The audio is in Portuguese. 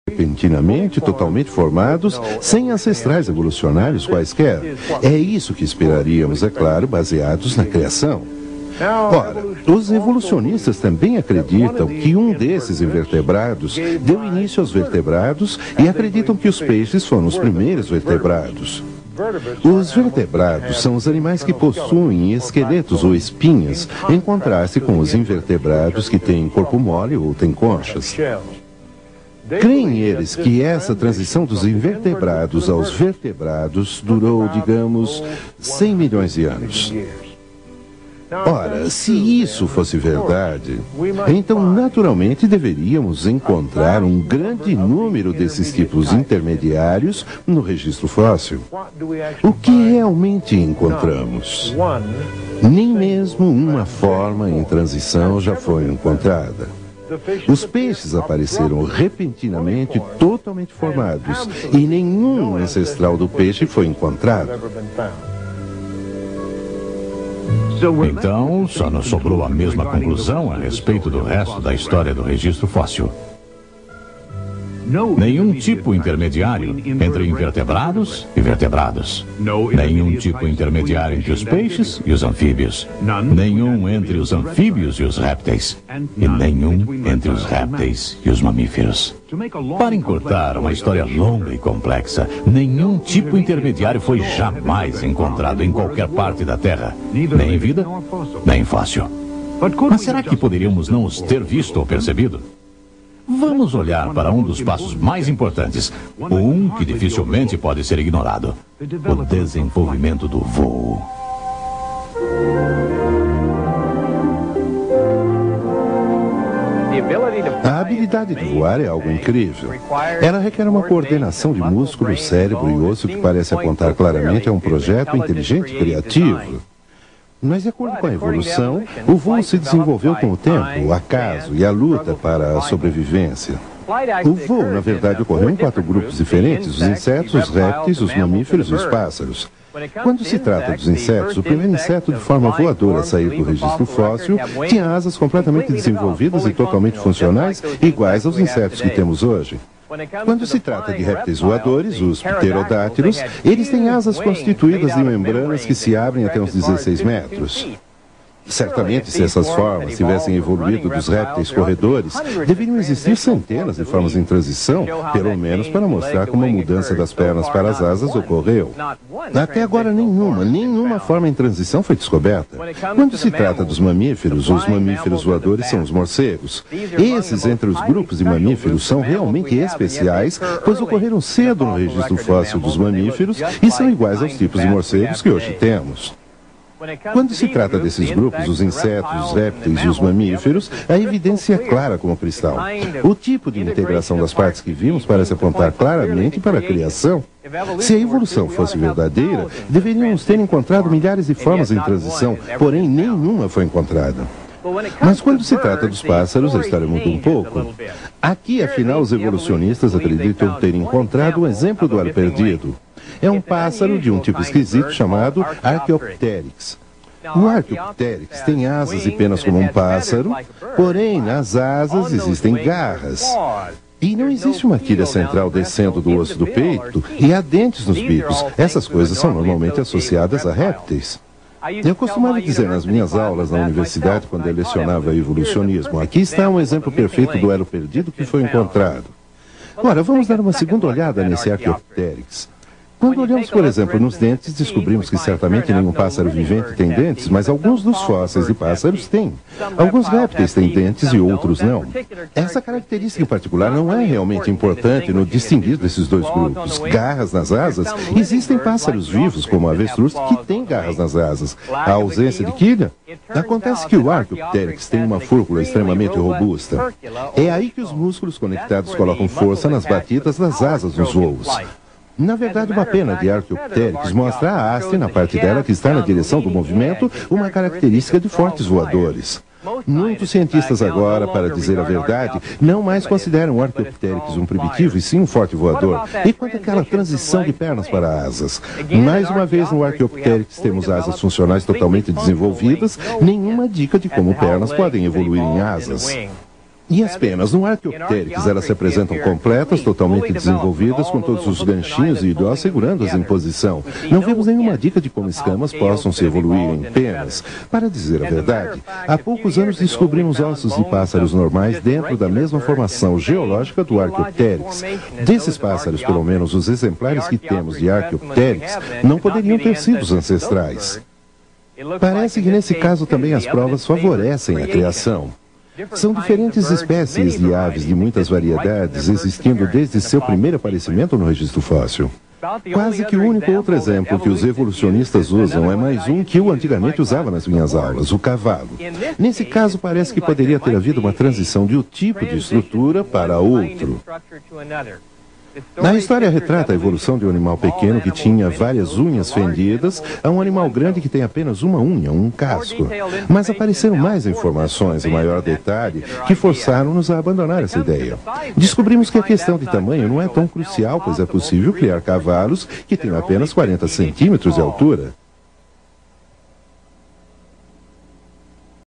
repentinamente, totalmente formados, sem ancestrais evolucionários quaisquer. É isso que esperaríamos, é claro, baseados na criação. Ora, os evolucionistas também acreditam que um desses invertebrados deu início aos vertebrados e acreditam que os peixes foram os primeiros vertebrados. Os vertebrados são os animais que possuem esqueletos ou espinhas, em contraste com os invertebrados que têm corpo mole ou têm conchas. Creem eles que essa transição dos invertebrados aos vertebrados durou, digamos, 100 milhões de anos. Ora, se isso fosse verdade, então naturalmente deveríamos encontrar um grande número desses tipos intermediários no registro fóssil. O que realmente encontramos? Nem mesmo uma forma em transição já foi encontrada. Os peixes apareceram repentinamente totalmente formados e nenhum ancestral do peixe foi encontrado. Então, só nos sobrou a mesma conclusão a respeito do resto da história do registro fóssil. Nenhum tipo intermediário entre invertebrados e vertebrados. Nenhum tipo intermediário entre os peixes e os anfíbios. Nenhum entre os anfíbios e os répteis. E nenhum entre os répteis e os mamíferos. Para encurtar uma história longa e complexa, nenhum tipo intermediário foi jamais encontrado em qualquer parte da Terra. Nem em vida, nem em fóssil. Mas será que poderíamos não os ter visto ou percebido? Vamos olhar para um dos passos mais importantes, um que dificilmente pode ser ignorado: o desenvolvimento do voo. A habilidade de voar é algo incrível. Ela requer uma coordenação de músculo, cérebro e osso que parece apontar claramente a um projeto inteligente e criativo. Mas, de acordo com a evolução, o voo se desenvolveu com o tempo, o acaso e a luta para a sobrevivência. O voo, na verdade, ocorreu em 4 grupos diferentes: os insetos, os répteis, os mamíferos e os pássaros. Quando se trata dos insetos, o primeiro inseto de forma voadora a sair do registro fóssil tinha asas completamente desenvolvidas e totalmente funcionais, iguais aos insetos que temos hoje. Quando se trata de répteis voadores, os pterodátilos, eles têm asas constituídas de membranas que se abrem até uns 16 metros. Certamente, se essas formas tivessem evoluído dos répteis corredores, deveriam existir centenas de formas em transição, pelo menos para mostrar como a mudança das pernas para as asas ocorreu. Até agora nenhuma forma em transição foi descoberta. Quando se trata dos mamíferos, os mamíferos voadores são os morcegos. Esses, entre os grupos de mamíferos, são realmente especiais, pois ocorreram cedo no registro fóssil dos mamíferos e são iguais aos tipos de morcegos que hoje temos. Quando se trata desses grupos, os insetos, os répteis e os mamíferos, a evidência é clara como cristal. O tipo de integração das partes que vimos parece apontar claramente para a criação. Se a evolução fosse verdadeira, deveríamos ter encontrado milhares de formas em transição, porém nenhuma foi encontrada. Mas quando se trata dos pássaros, a história muda um pouco. Aqui, afinal, os evolucionistas acreditam ter encontrado um exemplo do ar perdido. É um pássaro de um tipo esquisito chamado Archaeopteryx. O Archaeopteryx tem asas e penas como um pássaro, porém nas asas existem garras. E não existe uma quilha central descendo do osso do peito e há dentes nos bicos. Essas coisas são normalmente associadas a répteis. Eu costumava dizer nas minhas aulas na universidade, quando eu lecionava evolucionismo: aqui está um exemplo perfeito do elo perdido que foi encontrado. Agora, vamos dar uma segunda olhada nesse Archaeopteryx. Quando olhamos, por exemplo, nos dentes, descobrimos que certamente nenhum pássaro vivente tem dentes, mas alguns dos fósseis de pássaros têm. Alguns répteis têm dentes e outros não. Essa característica em particular não é realmente importante no distinguir desses dois grupos. Garras nas asas? Existem pássaros vivos, como a avestruz, que têm garras nas asas. A ausência de quilha? Acontece que o Archaeopteryx tem uma fúrcula extremamente robusta. É aí que os músculos conectados colocam força nas batidas das asas nos voos. Na verdade, uma pena de Archaeopteryx mostra a haste na parte dela que está na direção do movimento, uma característica de fortes voadores. Muitos cientistas agora, para dizer a verdade, não mais consideram o Archaeopteryx um primitivo e sim um forte voador. E quanto àquela transição de pernas para asas? Mais uma vez no Archaeopteryx temos asas funcionais totalmente desenvolvidas, nenhuma dica de como pernas podem evoluir em asas. E as penas no Archaeopteryx, elas se apresentam completas, totalmente desenvolvidas, com todos os ganchinhos e idós segurando-as em posição. Não vemos nenhuma dica de como escamas possam se evoluir em penas. Para dizer a verdade, há poucos anos descobrimos ossos de pássaros normais dentro da mesma formação geológica do Archaeopteryx. Desses pássaros, pelo menos os exemplares que temos de Archaeopteryx, não poderiam ter sido os ancestrais. Parece que nesse caso também as provas favorecem a criação. São diferentes espécies de aves de muitas variedades, existindo desde seu primeiro aparecimento no registro fóssil. Quase que o único outro exemplo que os evolucionistas usam é mais um que eu antigamente usava nas minhas aulas, o cavalo. Nesse caso, parece que poderia ter havido uma transição de um tipo de estrutura para outro. A história retrata a evolução de um animal pequeno que tinha várias unhas fendidas a um animal grande que tem apenas uma unha, um casco. Mas apareceram mais informações em maior detalhe que forçaram-nos a abandonar essa ideia. Descobrimos que a questão de tamanho não é tão crucial, pois é possível criar cavalos que tenham apenas 40 centímetros de altura.